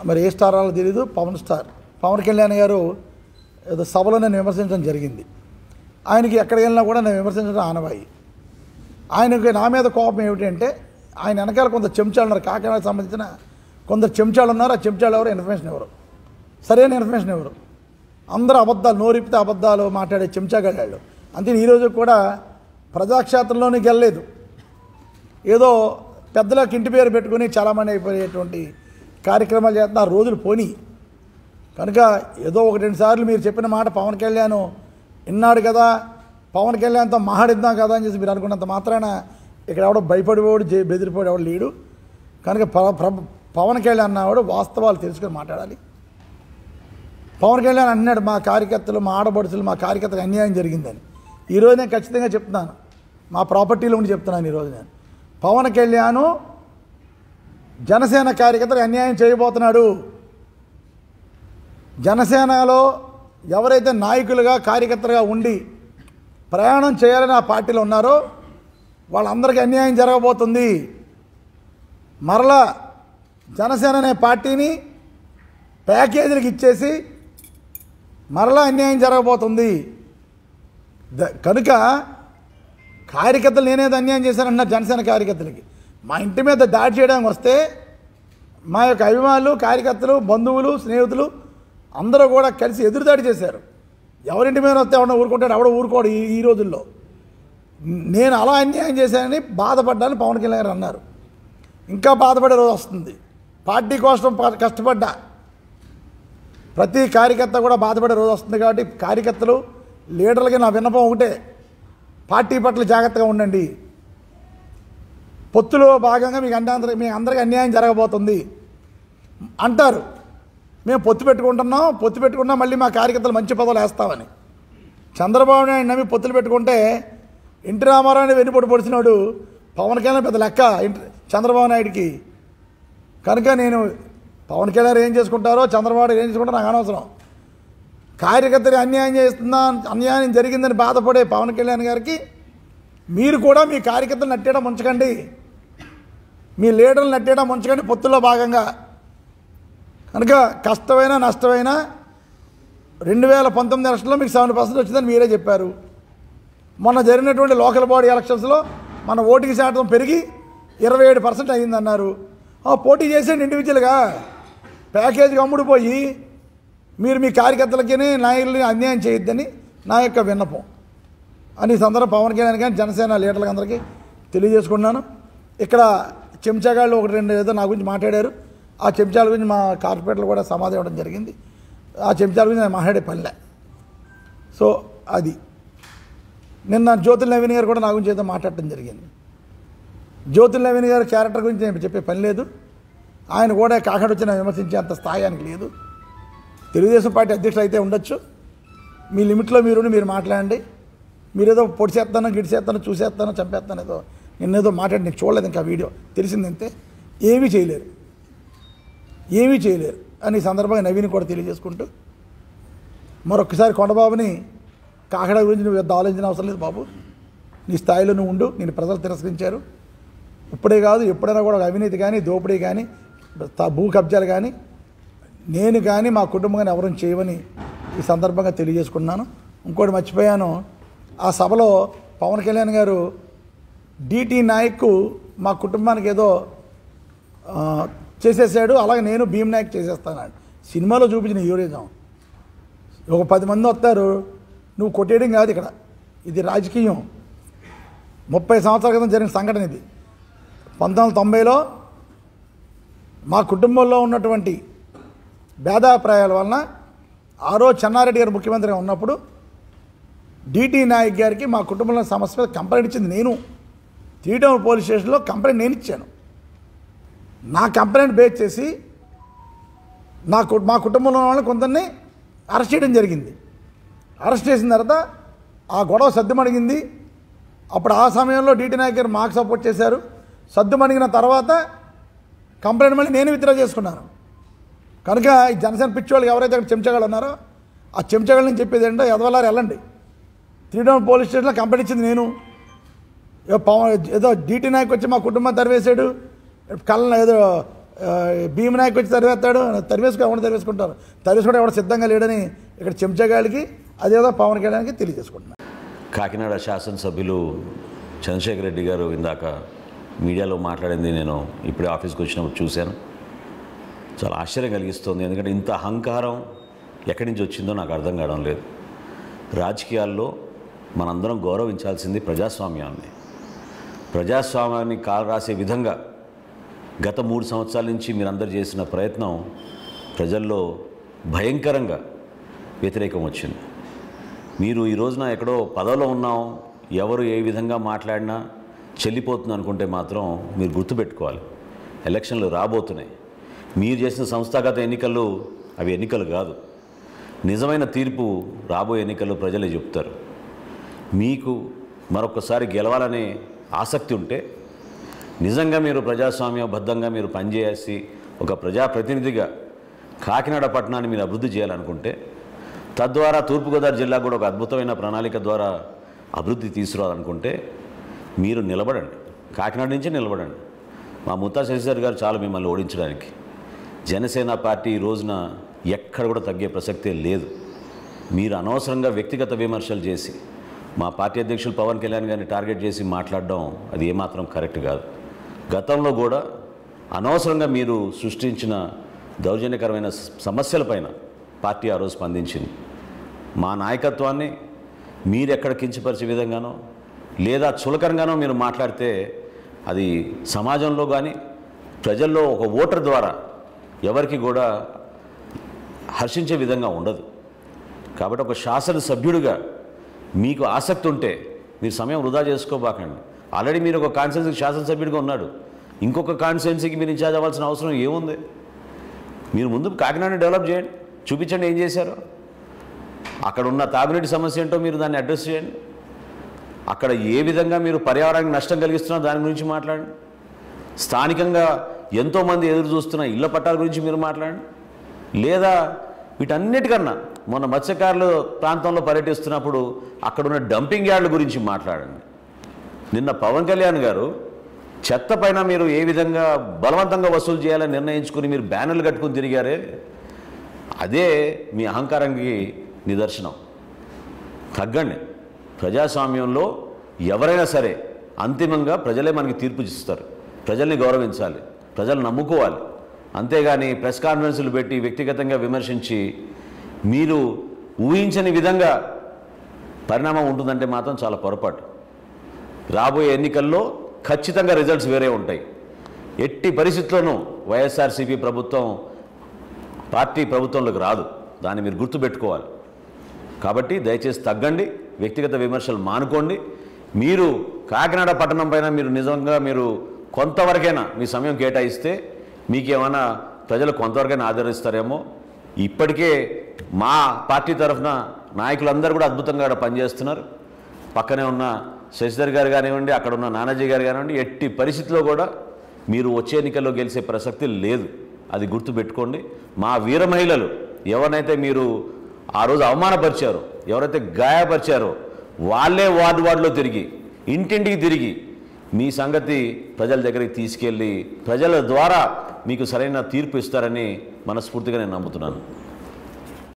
మరి ఏ స్టార్ వాళ్ళో తెలీదు. పవన్ కళ్యాణ్ గారు ఏదో సభలో నేను విమర్శించడం జరిగింది. ఆయనకి ఎక్కడికి వెళ్ళినా కూడా నేను విమర్శించడం ఆనవాయి. ఆయనకి నా మీద కోపం ఏమిటంటే ఆయన వెనకాల కొందరు చెంచాలు ఉన్నారు. కాకినాడకు సంబంధించిన కొందరు చెంచాలు ఉన్నారు. ఆ చెంచాలు ఎవరు ఇన్ఫర్మేషన్ ఎవరు, సరైన ఇన్ఫర్మేషన్ ఎవరు, అందరూ అబద్ధాలు, నోరిపితే అబద్ధాలు మాట్లాడే చెంచాగాళ్ళు. అంతే ఈరోజు కూడా ప్రజాక్షేత్రంలోనికి వెళ్ళలేదు. ఏదో పెద్దలకు ఇంటి పేరు పెట్టుకుని చాలామంది అయిపోయేటువంటి కార్యక్రమాలు చేస్తున్న రోజులు పోని. కనుక ఏదో ఒకటి రెండు సార్లు మీరు చెప్పిన మాట పవన్ కళ్యాణ్ విన్నాడు కదా, పవన్ కళ్యాణ్తో మాట్లాడిద్దాం కదా అని చెప్పి మీరు అనుకున్నంత మాత్రాన ఇక్కడ ఎవడో భయపడిపోడు, బెదిరిపోడు ఎవడు లేడు. కనుక పవన్ కళ్యాణ్ అన్నవాడు వాస్తవాలు తెలుసుకొని మాట్లాడాలి. పవన్ కళ్యాణ్ అన్నాడు మా కార్యకర్తలు, మా ఆడబడుచులు, మా కార్యకర్తలకు అన్యాయం జరిగిందని. ఈరోజు నేను ఖచ్చితంగా చెప్తున్నాను, మా ప్రాపర్టీలో ఉండి చెప్తున్నాను. ఈరోజు నేను పవన్ కళ్యాణ్ జనసేన కార్యకర్తలకు అన్యాయం చేయబోతున్నాడు. జనసేనలో ఎవరైతే నాయకులుగా కార్యకర్తలుగా ఉండి ప్రయాణం చేయాలని ఆ పార్టీలో ఉన్నారో వాళ్ళందరికీ అన్యాయం జరగబోతుంది. మరలా జనసేన అనే పార్టీని ప్యాకేజీలకు ఇచ్చేసి మరలా అన్యాయం జరగబోతుంది. కనుక కార్యకర్తలు నేనేది అన్యాయం చేశానంటున్నారు. జనసేన కార్యకర్తలకి మా ఇంటి మీద దాడి చేయడానికి వస్తే మా యొక్క అభిమానులు, కార్యకర్తలు, బంధువులు, స్నేహితులు అందరూ కూడా కలిసి ఎదురుదాడి చేశారు. ఎవరింటి మీద వస్తే ఎవడో ఊరుకుంటాడు, ఎవడో ఊరుకోడు. ఈ రోజుల్లో నేను అలా అన్యాయం చేశానని బాధపడ్డాను పవన్ కళ్యాణ్ గారు అన్నారు. ఇంకా బాధపడే రోజు వస్తుంది. పార్టీ కోసం కష్టపడ్డా ప్రతి కార్యకర్త కూడా బాధపడే రోజు వస్తుంది. కాబట్టి కార్యకర్తలు, లీడర్లకి నా విన్నపం ఒకటే, పార్టీ పట్ల జాగ్రత్తగా ఉండండి. పొత్తులో భాగంగా మీ అందరికీ అన్యాయం జరగబోతుంది అంటారు. మేము పొత్తు పెట్టుకున్నా మళ్ళీ మా కార్యకర్తలు మంచి పదవులు వేస్తామని. చంద్రబాబు నాయుడు నమ్మి పొత్తులు పెట్టుకుంటే ఎన్టీ రామారావుని వెన్నుపోటు పొడిచినాడు పవన్ కళ్యాణ్ పెద్ద లెక్క చంద్రబాబు నాయుడికి. కనుక నేను పవన్ కళ్యాణ్ ఏం చేసుకుంటారో, చంద్రబాబు ఏం చేసుకుంటారో నాకు అనవసరం. కార్యకర్తలు అన్యాయం జరిగిందని బాధపడే పవన్ కళ్యాణ్ గారికి మీరు కూడా మీ కార్యకర్తలు నట్టేయడం ఉంచకండి, మీ లీడర్లు నట్టేయడం ఉంచకండి పొత్తుల్లో భాగంగా. కనుక కష్టమైన నష్టమైన 2019 ఎలక్షన్లో మీకు 7% వచ్చిందని మీరే చెప్పారు. మొన్న జరిగినటువంటి లోకల్ బాడీ ఎలక్షన్స్లో మన ఓటింగ్ శాతం పెరిగి 27% అయ్యిందన్నారు. పోటీ చేసేయండి ఇండివిజువల్గా, ప్యాకేజీకి అమ్ముడుపోయి మీరు మీ కార్యకర్తలకి నాయకులని అన్యాయం చేయొద్దని నా యొక్క విన్నపం అని సందర్భం పవన్ కళ్యాణ్ కానీ జనసేన లీడర్లకు అందరికీ తెలియజేసుకున్నాను. ఇక్కడ చెంచాగాళ్ళు ఒకటి రెండు ఏదో నా గురించి మాట్లాడారు. ఆ చెంచాల గురించి మా కార్పొరేటర్లు కూడా సమాధానం ఇవ్వడం జరిగింది. ఆ చెంచాల గురించి నేను మాట్లాడే పనిలే. సో అది నిన్న జ్యోతుల్ నవీన్ గారు కూడా నా గురించి ఏదో మాట్లాడటం జరిగింది. జ్యోతుల్ నవీన్ గారి క్యారెక్టర్ గురించి నేను చెప్పే పని లేదు. ఆయన కూడా కాకినాడ వచ్చిన విమర్శించే అంత స్థాయి ఆయనకి లేదు. తెలుగుదేశం పార్టీ అధ్యక్షులు అయితే ఉండొచ్చు, మీ లిమిట్లో మీరు మాట్లాడండి. మీరేదో పొడి చేస్తానో, గిడి చేస్తానో, చూసేస్తానో, చంపేస్తానో ఏదో నిన్నేదో మాట్లాడి నీకు చూడలేదు ఇంకా వీడియో తెలిసిందంతే. ఏమీ చేయలేరు అని ఈ సందర్భంగా నవీన్ కూడా తెలియజేసుకుంటూ మరొకసారి కొండబాబుని కాకినాడ గురించి నువ్వు పెద్ద ఆలోచించిన అవసరం లేదు బాబు, నీ స్థాయిలో నువ్వు ఉండు. నేను ప్రజలు తిరస్కరించారు. ఇప్పుడే కాదు ఎప్పుడైనా కూడా అవినీతి కానీ, దోపిడీ కానీ, భూ కబ్జాలు కానీ నేను కానీ మా కుటుంబం కానీ ఎవరూ చేయమని ఈ సందర్భంగా తెలియజేసుకున్నాను. ఇంకోటి మర్చిపోయాను, ఆ సభలో పవన్ కళ్యాణ్ గారు డిటి నాయక్ మా కుటుంబానికి ఏదో చేసేసాడు, అలాగే నేను భీమ్ నాయక్ చేసేస్తాను. సినిమాలో చూపించిన హీరోయిజం. ఒక 10 మంది వస్తారు, నువ్వు కొట్టేయడం కాదు ఇక్కడ, ఇది రాజకీయం. 30 సంవత్సరాల క్రితం జరిగిన సంఘటన ఇది. 1990లో మా కుటుంబంలో ఉన్నటువంటి భేదాభిప్రాయాల వలన ఆ రోజు చెన్నారెడ్డి గారు ముఖ్యమంత్రిగా ఉన్నప్పుడు డిటి నాయక్ గారికి మా కుటుంబంలో సమస్య మీద కంప్లైంట్ ఇచ్చింది నేను. 3 టౌన్ పోలీస్ స్టేషన్లో కంప్లైంట్ నేను ఇచ్చాను. నా కంప్లైంట్ బేస్ చేసి మా కుటుంబంలో ఉన్న వాళ్ళని కొందరిని అరెస్ట్ చేయడం జరిగింది. అరెస్ట్ చేసిన తర్వాత ఆ గొడవ సద్దుమణిగింది. అప్పుడు ఆ సమయంలో డిటి నాయక్ గారు మాకు సపోర్ట్ చేశారు. సద్దుమణిగిన తర్వాత కంప్లైంట్ మళ్ళీ నేను విత్డ్రా చేసుకున్నాను. కనుక ఈ జనసేన పిచ్చి వాళ్ళకి ఎవరైతే అక్కడ చెంచగాళ్ళు ఉన్నారో ఆ చెంచగాళ్ళు నేను చెప్పేది ఏంటో ఎదవలారు వెళ్ళండి. 3 టౌన్ పోలీస్ స్టేషన్లో కంప్లైంట్ ఇచ్చింది నేను. ఏదో డిటి నాయక్ వచ్చి మా కుటుంబాన్ని తరివేశాడు, ఏదో భీమనాయక్ వచ్చి తరివేస్తాడు, తరివేసుకుంటారు. తరివేసుకోవడం ఎవరు సిద్ధంగా లేడని ఇక్కడ చెంచగాడికి అదేదో పవన్ కళ్యాణ్కి తెలియజేసుకుంటున్నారు. కాకినాడ శాసనసభ్యులు చంద్రశేఖర్ రెడ్డి గారు ఇందాక మీడియాలో మాట్లాడింది నేను ఇప్పుడే ఆఫీస్కి వచ్చినప్పుడు చూశాను. చాలా ఆశ్చర్యం కలిగిస్తుంది. ఎందుకంటే ఇంత అహంకారం ఎక్కడి నుంచి వచ్చిందో నాకు అర్థం కావడం లేదు. రాజకీయాల్లో మనందరం గౌరవించాల్సింది ప్రజాస్వామ్యాన్ని కాలు రాసే విధంగా గత 3 సంవత్సరాల నుంచి మీరందరూ చేసిన ప్రయత్నం ప్రజల్లో భయంకరంగా వ్యతిరేకం వచ్చింది. మీరు ఈ రోజున ఎక్కడో పదవిలో ఉన్నాం, ఎవరు ఏ విధంగా మాట్లాడినా చెల్లిపోతుంది అనుకుంటే మాత్రం మీరు గుర్తుపెట్టుకోవాలి, ఎలక్షన్లు రాబోతున్నాయి. మీరు చేసిన సంస్థాగత ఎన్నికలు అవి ఎన్నికలు కాదు. నిజమైన తీర్పు రాబోయే ఎన్నికల్లో ప్రజలే చెప్తారు. మీకు మరొకసారి గెలవాలనే ఆసక్తి ఉంటే, నిజంగా మీరు ప్రజాస్వామ్యబద్ధంగా మీరు పనిచేసి ఒక ప్రజాప్రతినిధిగా కాకినాడ పట్టణాన్ని మీరు అభివృద్ధి చేయాలనుకుంటే, తద్వారా తూర్పుగోదావరి జిల్లా కూడా ఒక అద్భుతమైన ప్రణాళిక ద్వారా అభివృద్ధి తీసుకురావాలనుకుంటే మీరు నిలబడండి, కాకినాడ నుంచే నిలబడండి. మా ముత్తా శశిధర్ గారు చాలు మిమ్మల్ని ఓడించడానికి. జనసేన పార్టీ ఈ రోజున ఎక్కడ కూడా తగ్గే ప్రసక్తే లేదు. మీరు అనవసరంగా వ్యక్తిగత విమర్శలు చేసి మా పార్టీ అధ్యక్షులు పవన్ కళ్యాణ్ గారిని టార్గెట్ చేసి మాట్లాడడం అది ఏమాత్రం కరెక్ట్ కాదు. గతంలో కూడా అనవసరంగా మీరు సృష్టించిన దౌర్జన్యకరమైన సమస్యలపైన పార్టీ ఆ రోజు స్పందించింది. మా నాయకత్వాన్ని మీరు ఎక్కడ కించపరిచే విధంగానో లేదా చులకరంగానో మీరు మాట్లాడితే అది సమాజంలో కానీ ప్రజల్లో ఒక ఓటర్ ద్వారా ఎవరికి కూడా హర్షించే విధంగా ఉండదు. కాబట్టి ఒక శాసనసభ్యుడిగా మీకు ఆసక్తి ఉంటే మీరు సమయం వృధా చేసుకోబాకండి. ఆల్రెడీ మీరు ఒక కాన్స్టిట్యున్సీకి శాసనసభ్యుడిగా ఉన్నాడు, ఇంకొక కాన్స్టిట్యున్సీకి మీరు ఇన్ఛార్జ్ అవ్వాల్సిన అవసరం ఏముంది? మీరు ముందు కాకినాడని డెవలప్ చేయండి, చూపించండి ఏం చేశారో. అక్కడ ఉన్న తాగునీటి సమస్య ఏంటో మీరు దాన్ని అడ్రస్ చేయండి. అక్కడ ఏ విధంగా మీరు పర్యావరణానికి నష్టం కలిగిస్తున్నారో దాని గురించి మాట్లాడండి. స్థానికంగా ఎంతోమంది ఎదురు చూస్తున్న ఇళ్ల పట్టాల గురించి మీరు మాట్లాడండి. లేదా వీటన్నిటికన్నా మొన్న మత్స్యకారుల ప్రాంతంలో పర్యటిస్తున్నప్పుడు అక్కడున్న డంపింగ్ యార్డుల గురించి మాట్లాడండి. నిన్న పవన్ కళ్యాణ్ గారు చెత్త పైన మీరు ఏ విధంగా బలవంతంగా వసూలు చేయాలని నిర్ణయించుకుని మీరు బ్యానర్లు కట్టుకుని తిరిగారే, అదే మీ అహంకారానికి నిదర్శనం. తగ్గండి. ప్రజాస్వామ్యంలో ఎవరైనా సరే అంతిమంగా ప్రజలే మనకి తీర్పు ఇస్తారు. ప్రజల్ని గౌరవించాలి, ప్రజలు నమ్ముకోవాలి. అంతేగాని ప్రెస్ కాన్ఫరెన్సులు పెట్టి వ్యక్తిగతంగా విమర్శించి మీరు ఊహించని విధంగా పరిణామం ఉంటుందంటే మాత్రం చాలా పొరపాటు. రాబోయే ఎన్నికల్లో ఖచ్చితంగా రిజల్ట్స్ వేరే ఉంటాయి. ఎట్టి పరిస్థితుల్లోనూ వైఎస్ఆర్సీపీ ప్రభుత్వం పార్టీ ప్రభుత్వంలోకి రాదు. దాన్ని మీరు గుర్తుపెట్టుకోవాలి. కాబట్టి దయచేసి తగ్గండి, వ్యక్తిగత విమర్శలు మానుకోండి. మీరు కాకినాడ పట్టణం పైన మీరు నిజంగా మీరు కొంతవరకైనా మీ సమయం కేటాయిస్తే మీకేమైనా ప్రజలు కొంతవరకైనా ఆదరిస్తారేమో. ఇప్పటికే మా పార్టీ తరఫున నాయకులందరూ కూడా అద్భుతంగా పనిచేస్తున్నారు. పక్కనే ఉన్న శశిధర్ గారు కానివ్వండి, అక్కడ ఉన్న నానాజీ గారు కానివ్వండి, ఎట్టి పరిస్థితిలో కూడా మీరు వచ్చే ఎన్నికల్లో గెలిచే ప్రసక్తి లేదు. అది గుర్తుపెట్టుకోండి. మా వీర మహిళలు ఎవరినైతే మీరు ఆ రోజు అవమానపరిచారో, ఎవరైతే గాయపరిచారో వాళ్ళే వార్డులో తిరిగి ఇంటింటికి తిరిగి మీ సంగతి ప్రజల దగ్గరికి తీసుకెళ్ళి ప్రజల ద్వారా మీకు సరైన తీర్పు ఇస్తారని మనస్ఫూర్తిగా నేను నమ్ముతున్నాను.